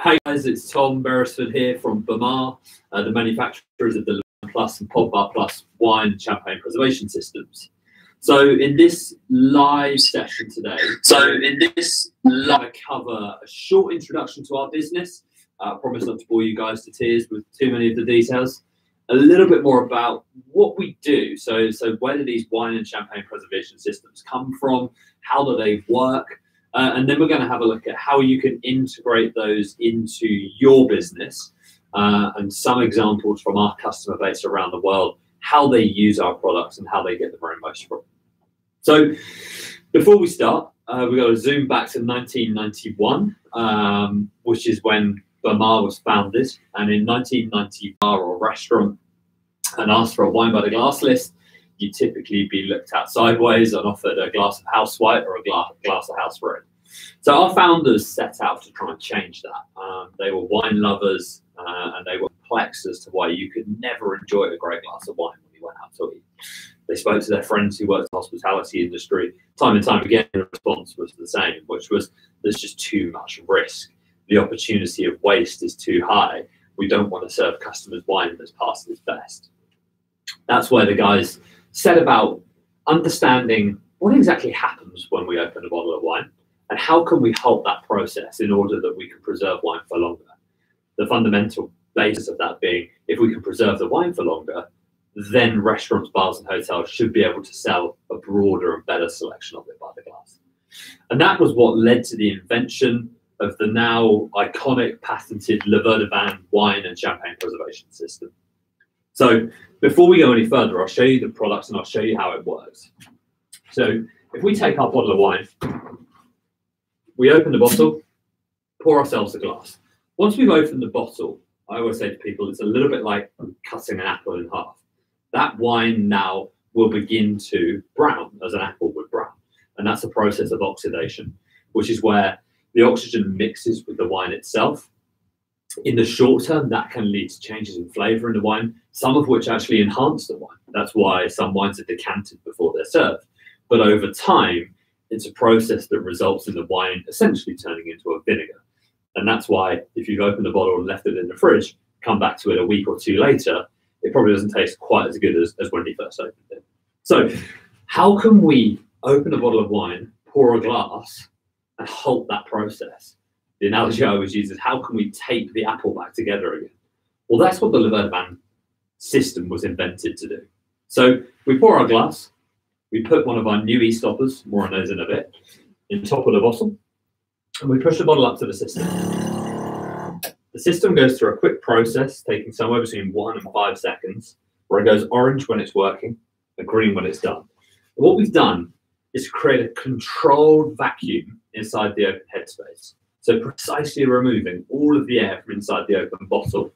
Hey guys, it's Tom Beresford here from Bermar, the manufacturers of the Plus and Podbar Plus wine and champagne preservation systems. So in this live session today, I'm going to cover a short introduction to our business. I promise not to bore you guys to tears with too many of the details. A little bit more about what we do. So where do these wine and champagne preservation systems come from? How do they work? And then we're going to have a look at how you can integrate those into your business and some examples from our customer base around the world, how they use our products and how they get the very most from it. So before we start, we've got to zoom back to 1991, which is when Bermar was founded. And in 1990, bar or restaurant and asked for a wine by the glass list, you'd typically be looked at sideways and offered a glass of house white or a glass of house red. So our founders set out to try and change that. They were wine lovers and they were perplexed as to why you could never enjoy a great glass of wine when you went out to eat. They spoke to their friends who worked in the hospitality industry. Time and time again, the response was the same, which was there's just too much risk. The opportunity of waste is too high. We don't want to serve customers wine that's past its best. That's where the guys set about understanding what exactly happens when we open a bottle of wine and how can we halt that process in order that we can preserve wine for longer. The fundamental basis of that being, if we can preserve the wine for longer, then restaurants, bars and hotels should be able to sell a broader and better selection of it by the glass. And that was what led to the invention of the now iconic patented Verre wine and champagne preservation system. So before we go any further, I'll show you the products and I'll show you how it works. So if we take our bottle of wine, we open the bottle, pour ourselves a glass. Once we've opened the bottle, I always say to people, it's a little bit like cutting an apple in half. That wine now will begin to brown as an apple would brown. And that's a process of oxidation, which is where the oxygen mixes with the wine itself. In the short term, that can lead to changes in flavor in the wine, some of which actually enhance the wine. That's why some wines are decanted before they're served. But over time, it's a process that results in the wine essentially turning into a vinegar. And that's why if you've opened the bottle and left it in the fridge, come back to it a week or two later, it probably doesn't taste quite as good as when you first opened it. So how can we open a bottle of wine, pour a glass, and halt that process? The analogy I always use is how can we tape the apple back together again? Well, that's what the Verre system was invented to do. So we pour our glass, we put one of our new e-stoppers, more on those in a bit, in the top of the bottle, and we push the bottle up to the system. The system goes through a quick process, taking somewhere between 1 and 5 seconds, where it goes orange when it's working and green when it's done. And what we've done is create a controlled vacuum inside the open headspace. So precisely removing all of the air from inside the open bottle,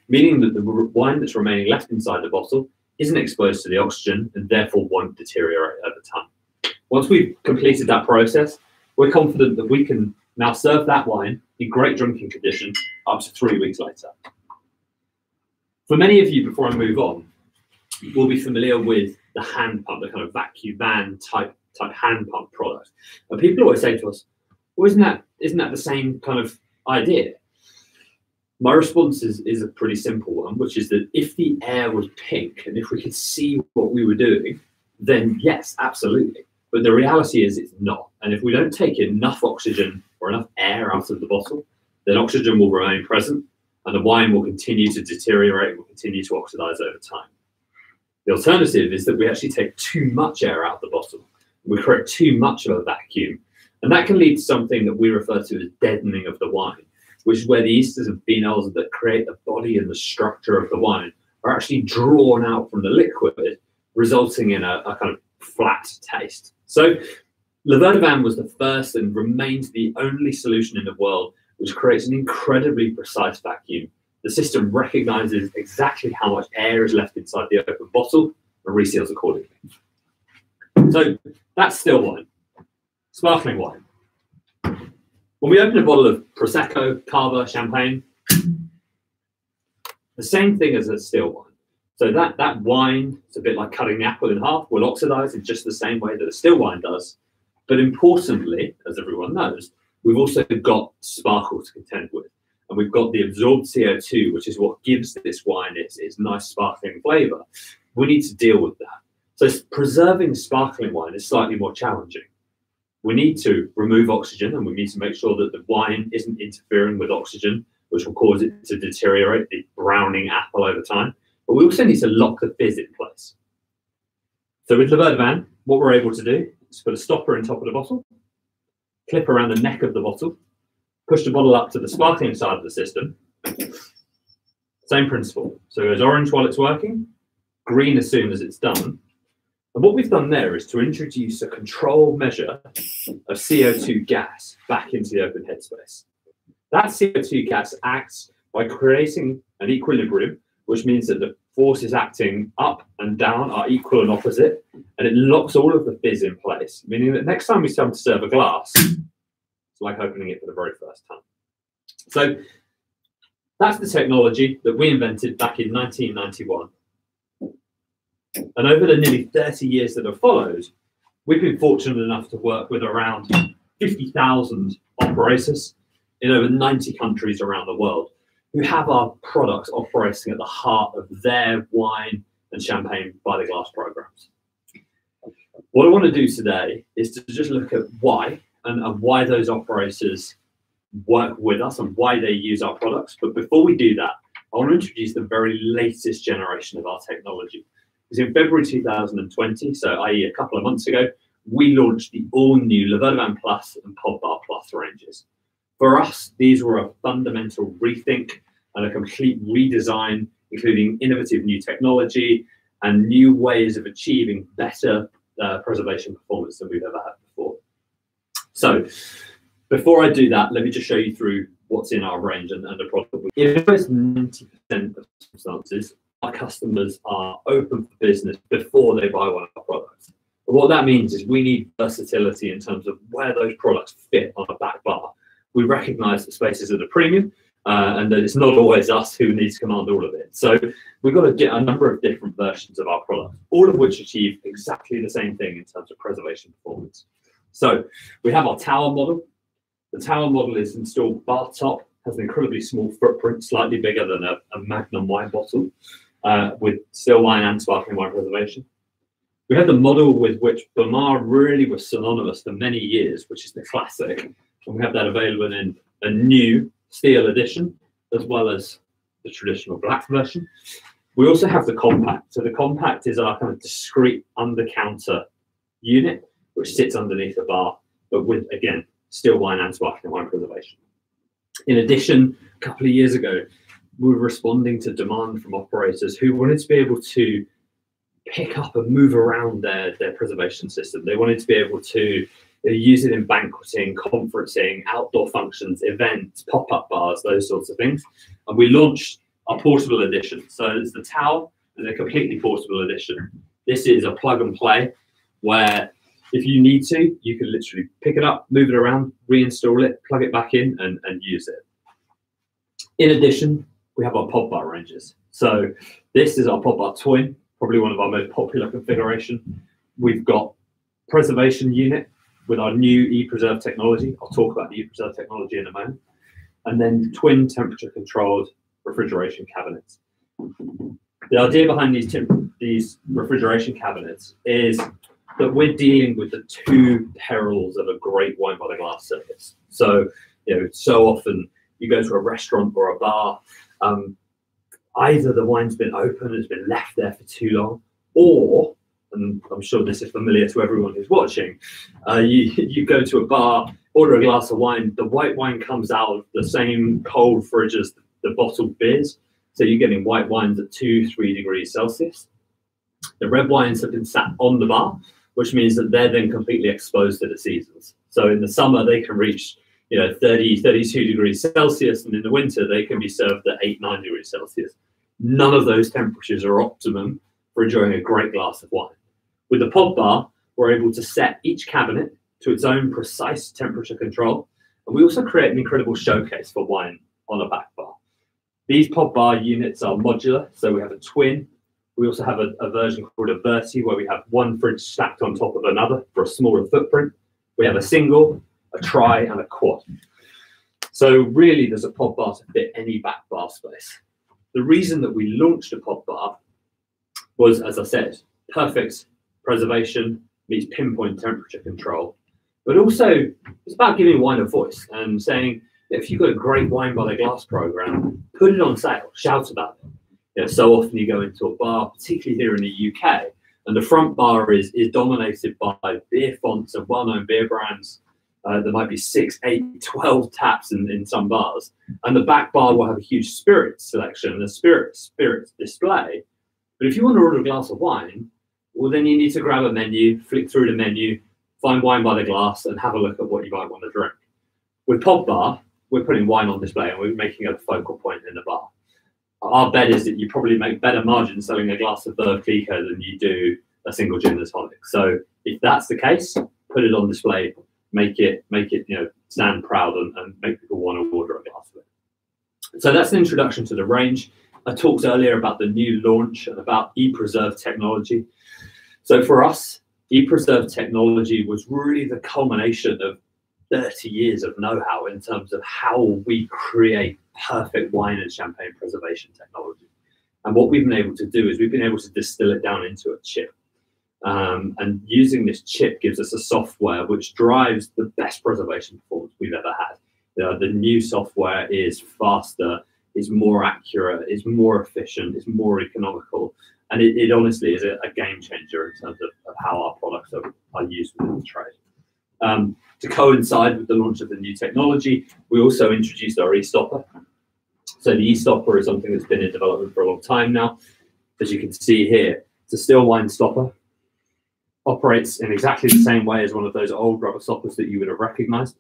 meaning that the wine that's remaining left inside the bottle isn't exposed to the oxygen and therefore won't deteriorate over time. Once we've completed that process, we're confident that we can now serve that wine in great drinking condition up to 3 weeks later. For many of you, before I move on, will be familiar with the hand pump, the kind of vacuum van type hand pump product. And people always say to us, well, isn't that the same kind of idea? My response is a pretty simple one, which is that if the air was pink and if we could see what we were doing, then yes, absolutely. But the reality is it's not. And if we don't take enough oxygen or enough air out of the bottle, then oxygen will remain present and the wine will continue to deteriorate, will continue to oxidize over time. The alternative is that we actually take too much air out of the bottle. We create too much of a vacuum. And that can lead to something that we refer to as deadening of the wine, which is where the esters and phenols that create the body and the structure of the wine are actually drawn out from the liquid, resulting in a kind of flat taste. So Verre was the first and remains the only solution in the world which creates an incredibly precise vacuum. The system recognizes exactly how much air is left inside the open bottle and reseals accordingly. So that's still wine. Sparkling wine. When we open a bottle of Prosecco, Cava, Champagne, the same thing as a still wine. So that wine, it's a bit like cutting the apple in half, will oxidize in just the same way that a still wine does. But importantly, as everyone knows, we've also got sparkle to contend with. and we've got the absorbed CO2, which is what gives this wine its nice sparkling flavour, we need to deal with that. So preserving sparkling wine is slightly more challenging. We need to remove oxygen, and we need to make sure that the wine isn't interfering with oxygen, which will cause it to deteriorate, the browning apple over time. But we also need to lock the fizz in place. So with the Verre, what we're able to do is put a stopper in top of the bottle, clip around the neck of the bottle, push the bottle up to the sparkling side of the system. Same principle. So it goes orange while it's working, green as soon as it's done. And what we've done there is to introduce a control measure of CO2 gas back into the open headspace. That CO2 gas acts by creating an equilibrium, which means that the forces acting up and down are equal and opposite, and it locks all of the fizz in place, meaning that next time we come to serve a glass, it's like opening it for the very first time. So that's the technology that we invented back in 1991. And over the nearly 30 years that have followed, we've been fortunate enough to work with around 50,000 operators in over 90 countries around the world who have our products operating at the heart of their wine and champagne by the glass programs. What I want to do today is to just look at why and why those operators work with us and why they use our products. But before we do that, I want to introduce the very latest generation of our technology. Because in February 2020, so i.e. a couple of months ago, we launched the all-new Verre Plus and Podbar Plus ranges. For us, these were a fundamental rethink and a complete redesign, including innovative new technology and new ways of achieving better preservation performance than we've ever had before. So before I do that, let me just show you through what's in our range and the product. In almost 90% of circumstances, our customers are open for business before they buy one of our products. But what that means is we need versatility in terms of where those products fit on a back bar. We recognize that spaces are the premium and that it's not always us who needs to command all of it. So we've got to get a number of different versions of our products, all of which achieve exactly the same thing in terms of preservation performance. So we have our tower model. The tower model is installed bar top, has an incredibly small footprint, slightly bigger than a Magnum wine bottle, with still wine and sparkling wine preservation. We have the model with which Bermar really was synonymous for many years, which is the classic. And we have that available in a new steel edition, as well as the traditional black version. We also have the compact. So the compact is our kind of discrete under-counter unit, which sits underneath the bar, but with, again, still wine and sparkling wine preservation. In addition, a couple of years ago, we were responding to demand from operators who wanted to be able to pick up and move around their preservation system. They wanted to be able to use it in banqueting, conferencing, outdoor functions, events, pop-up bars, those sorts of things. And we launched our portable edition. So it's the tower and a completely portable edition. This is a plug and play where if you need to, you can literally pick it up, move it around, reinstall it, plug it back in and use it. In addition, we have our Podbar ranges. So this is our Podbar Twin, probably one of our most popular configuration. We've got preservation unit with our new ePreserve technology. I'll talk about the ePreserve technology in a moment. And then twin temperature controlled refrigeration cabinets. The idea behind these refrigeration cabinets is that we're dealing with the two perils of a great wine by the glass service. So, so often you go to a restaurant or a bar, either the wine's been open, it's been left there for too long, or, and I'm sure this is familiar to everyone who's watching, you go to a bar, order a glass of wine, the white wine comes out of the same cold fridge as the bottled beers. So you're getting white wines at 2-3 degrees Celsius. The red wines have been sat on the bar, which means that they're then completely exposed to the seasons. So in the summer, they can reach 30, 32 degrees Celsius, and in the winter, they can be served at 8-9 degrees Celsius. None of those temperatures are optimum for enjoying a great glass of wine. With the Podbar, we're able to set each cabinet to its own precise temperature control, and we also create an incredible showcase for wine on a back bar. These Podbar units are modular, so we have a twin. We also have a version called a Verre, where we have one fridge stacked on top of another for a smaller footprint. We have a single, a tri, and a quad. So really, there's a pod bar to fit any back bar space. The reason that we launched a pod bar was, as I said, perfect preservation meets pinpoint temperature control, but also it's about giving wine a voice and saying, if you've got a great wine by the glass program, put it on sale, shout about it. You know, so often you go into a bar, particularly here in the UK, and the front bar is dominated by beer fonts and well-known beer brands. There might be 6, 8, 12 taps in some bars, and the back bar will have a huge spirits selection and a spirits display. But if you want to order a glass of wine, well, then you need to grab a menu, flick through the menu, find wine by the glass, and have a look at what you might want to drink. With Podbar, we're putting wine on display and we're making it a focal point in the bar. Our bet is that you probably make better margins selling a glass of Verre than you do a single gin and tonic. So if that's the case, put it on display, make it stand proud and make people want to order a glass of it. So that's an introduction to the range. I talked earlier about the new launch and about ePreserve technology. So for us, ePreserve technology was really the culmination of 30 years of know-how in terms of how we create perfect wine and champagne preservation technology. And what we've been able to do is we've been able to distill it down into a chip. And using this chip gives us a software which drives the best preservation performance we've ever had. The new software is faster, is more accurate, is more efficient, is more economical. And it honestly is a game changer in terms of how our products are used within the trade. To coincide with the launch of the new technology, we also introduced our e-stopper. So the e-stopper is something that's been in development for a long time now. As you can see here, it's a still wine stopper. Operates in exactly the same way as one of those old rubber stoppers that you would have recognized.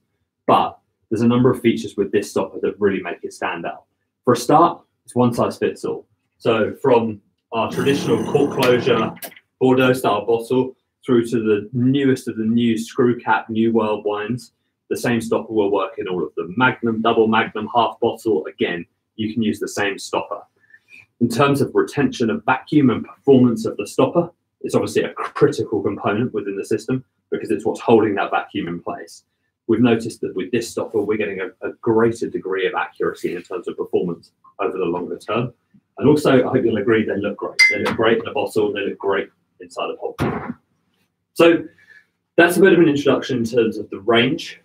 But there's a number of features with this stopper that really make it stand out. For a start, it's one size fits all. So from our traditional cork closure Bordeaux style bottle through to the newest of the new screw cap New World wines, the same stopper will work in all of them. Magnum, double Magnum, half bottle, again, you can use the same stopper. In terms of retention of vacuum and performance of the stopper, it's obviously a critical component within the system because it's what's holding that vacuum in place. We've noticed that with this stopper, we're getting a greater degree of accuracy in terms of performance over the longer term. And also, I hope you'll agree, they look great. They look great in a bottle, they look great inside a bottle. So that's a bit of an introduction in terms of the range.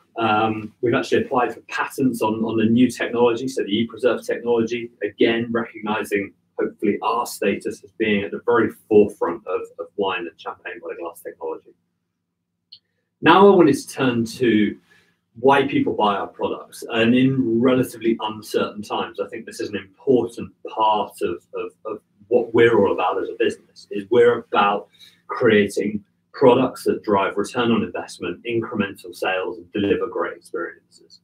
We've actually applied for patents on the new technology, so the ePreserve technology, again, recognizing hopefully our status as being at the very forefront of wine and champagne by the glass technology. Now I wanted to turn to why people buy our products. And in relatively uncertain times, I think this is an important part of what we're all about as a business, is we're about creating products that drive return on investment, incremental sales, and deliver great experiences.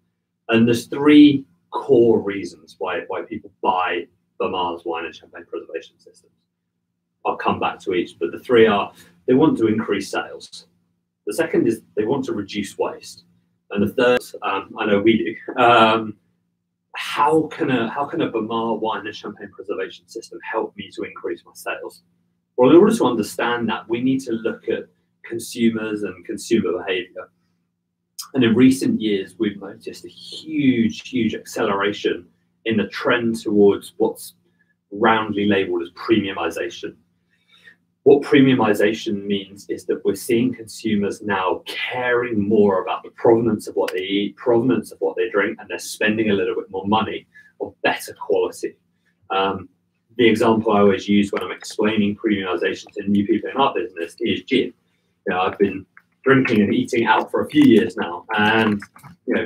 And there's 3 core reasons why people buy Bermar's wine and champagne preservation systems. I'll come back to each, but the 3 are: they want to increase sales. The second is they want to reduce waste. And the third, I know we do, how can a Bermar wine and champagne preservation system help me to increase my sales? Well, in order to understand that, we need to look at consumers and consumer behavior. And in recent years, we've noticed a huge acceleration in the trend towards what's roundly labeled as premiumization. What premiumization means is that we're seeing consumers now caring more about the provenance of what they eat, provenance of what they drink, and they're spending a little bit more money on better quality. The example I always use when I'm explaining premiumization to new people in our business is gin. I've been drinking and eating out for a few years now, and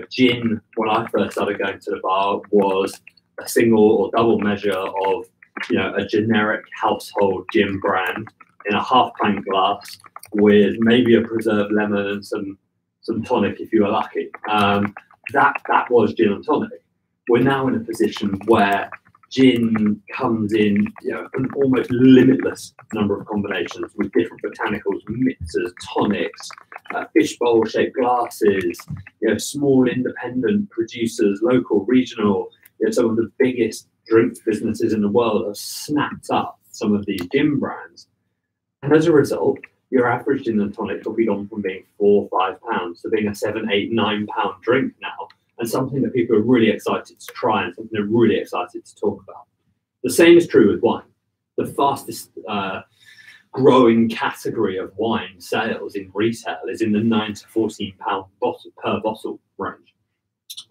gin, when I first started going to the bar, was a single or double measure of a generic household gin brand in a half-pint glass with maybe a preserved lemon and some tonic if you were lucky. That was gin and tonic. We're now in a position where gin comes in an almost limitless number of combinations with different botanicals, mixers, tonics, fishbowl-shaped glasses, small independent producers, local, regional. Some of the biggest drinks businesses in the world have snapped up some of these gin brands. And as a result, your average gin and tonic will be gone from being £4 or £5 to being a £7, £8, £9 drink now. and something that people are really excited to try and something they're really excited to talk about. The same is true with wine. The fastest growing category of wine sales in retail is in the £9 to £14 per bottle range.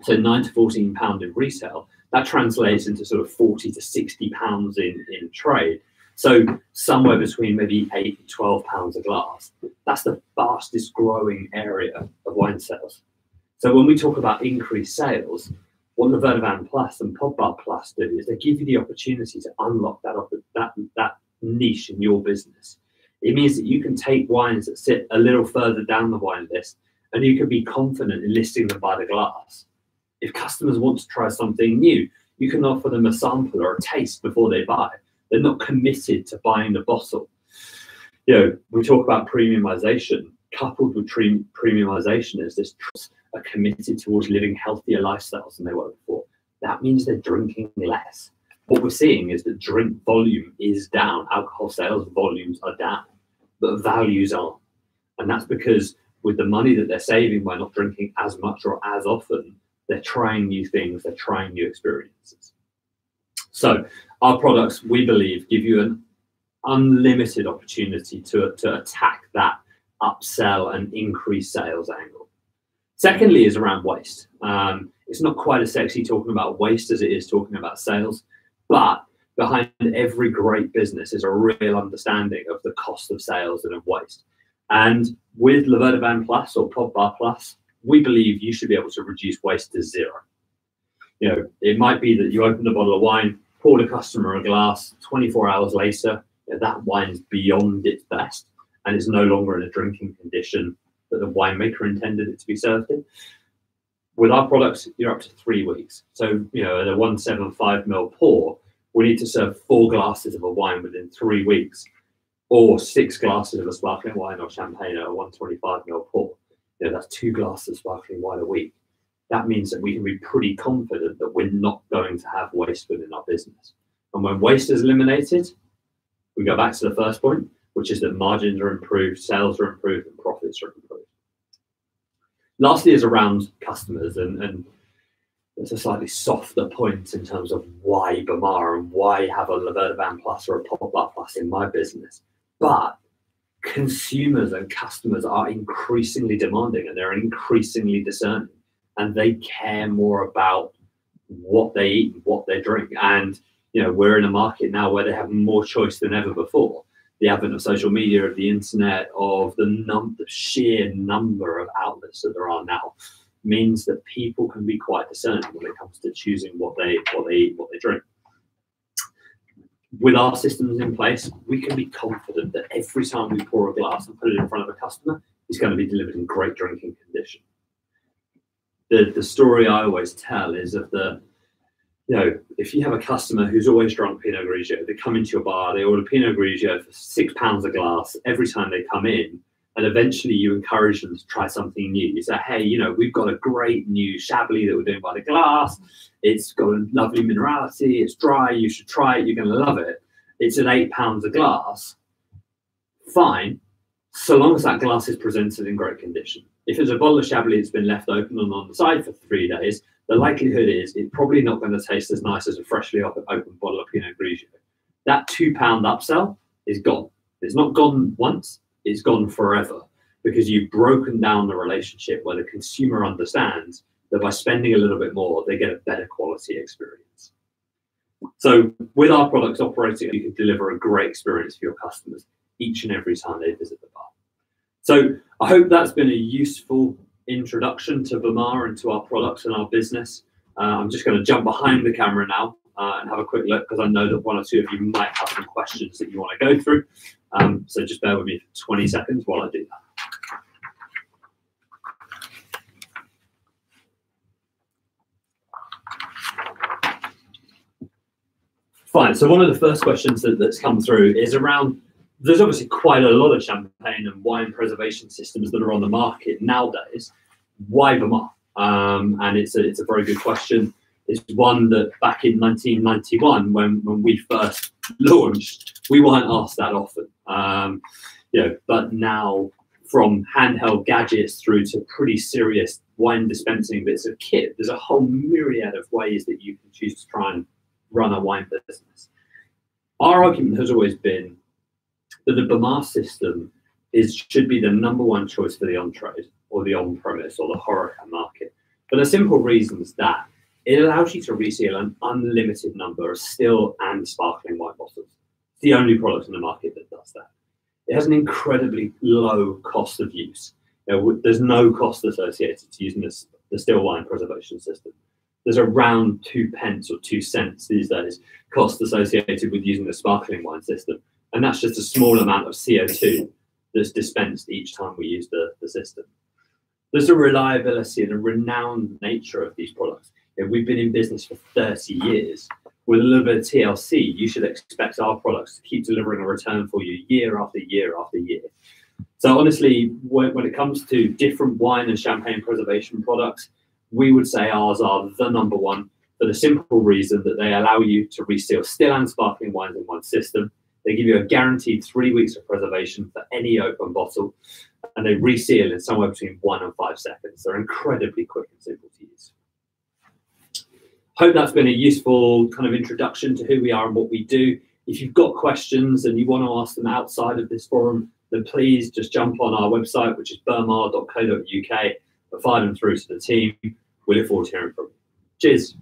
So £9 to £14 in retail, that translates into sort of £40 to £60 in trade. So somewhere between maybe £8 and £12 a glass. That's the fastest growing area of wine sales. So when we talk about increased sales, what the Verre Plus and Podbar Plus do is they give you the opportunity to unlock that niche in your business. It means that you can take wines that sit a little further down the wine list, and you can be confident in listing them by the glass. If customers want to try something new, you can offer them a sample or a taste before they buy. They're not committed to buying the bottle. You know, we talk about premiumization. Coupled with premiumization is this trust are committed towards living healthier lifestyles than they were before. That means they're drinking less. What we're seeing is that drink volume is down. Alcohol sales volumes are down, but values aren't. And that's because with the money that they're saving by not drinking as much or as often, they're trying new things, they're trying new experiences. So our products, we believe, give you an unlimited opportunity to attack that upsell and increase sales angle. Secondly is around waste. It's not quite as sexy talking about waste as it is talking about sales, but behind every great business is a real understanding of the cost of sales and of waste. And with Verre Plus or Podbar Plus, we believe you should be able to reduce waste to zero. You know, it might be that you open a bottle of wine, pour the customer a glass, 24 hours later, that wine is beyond its best and is no longer in a drinking condition that the winemaker intended it to be served in. With our products, you're up to 3 weeks. So, you know, at a 175 ml pour, we need to serve 4 glasses of a wine within 3 weeks, or 6 glasses of a sparkling wine or champagne at a 125 ml pour. You know, that's 2 glasses of sparkling wine a week. That means that we can be pretty confident that we're not going to have waste within our business. And when waste is eliminated, we go back to the first point, which is that margins are improved, sales are improved, and profits are improved. Lastly is around customers, and it's a slightly softer point in terms of why Bermar and why have a Verre Plus or a Podbar Plus in my business. But consumers and customers are increasingly demanding and they're increasingly discerning, and they care more about what they eat and what they drink. And you know, we're in a market now where they have more choice than ever before. The advent of social media, of the internet, of the sheer number of outlets that there are now means that people can be quite discerning when it comes to choosing what they eat, what they drink. With our systems in place, we can be confident that every time we pour a glass and put it in front of a customer, it's going to be delivered in great drinking condition. The story I always tell is of you know, if you have a customer who's always drunk Pinot Grigio, they come into your bar, they order Pinot Grigio for £6 a glass every time they come in, and eventually you encourage them to try something new. You say, hey, you know, we've got a great new Chablis that we're doing by the glass. It's got a lovely minerality. It's dry. You should try it. You're going to love it. It's at £8 a glass. Fine, so long as that glass is presented in great condition. If it's a bottle of Chablis that's been left open and on the side for 3 days, the likelihood is it's probably not going to taste as nice as a freshly open bottle of Pinot Grigio. That £2 upsell is gone. It's not gone once, it's gone forever, because you've broken down the relationship where the consumer understands that by spending a little bit more, they get a better quality experience. So with our products operating, you can deliver a great experience for your customers each and every time they visit the bar. So I hope that's been a useful introduction to Bermar and to our products and our business. I'm just going to jump behind the camera now and have a quick look, because I know that 1 or 2 of you might have some questions that you want to go through. So just bear with me for 20 seconds while I do that. Fine, so one of the first questions that's come through is around, there's obviously quite a lot of champagne and wine preservation systems that are on the market nowadays. Why Bermar? And it's a very good question. It's one that back in 1991, when we first launched, we weren't asked that often. You know, but now, from handheld gadgets through to pretty serious wine dispensing bits of kit. There's a whole myriad of ways that you can choose to try and run a wine business. Our argument has always been that the Bermar system should be the #1 choice for the on-trade or the on-premise or the HoReCa market, for the simple reasons that it allows you to reseal an unlimited number of still and sparkling wine bottles. It's the only product in the market that does that. It has an incredibly low cost of use. There's no cost associated to using the still wine preservation system. There's around 2 pence or 2 cents these days cost associated with using the sparkling wine system. And that's just a small amount of CO2 that's dispensed each time we use the system. There's a reliability and a renowned nature of these products. We've been in business for 30 years. With a little bit of TLC, you should expect our products to keep delivering a return for you year after year after year. So honestly, when it comes to different wine and champagne preservation products, we would say ours are the #1 for the simple reason that they allow you to reseal still and sparkling wines in one system. They give you a guaranteed 3 weeks of preservation for any open bottle, and they reseal in somewhere between 1 and 5 seconds. They're incredibly quick and simple to use. Hope that's been a useful kind of introduction to who we are and what we do. If you've got questions and you want to ask them outside of this forum, then please just jump on our website, which is bermar.co.uk, and fire them through to the team. We look forward to hearing from you. Cheers.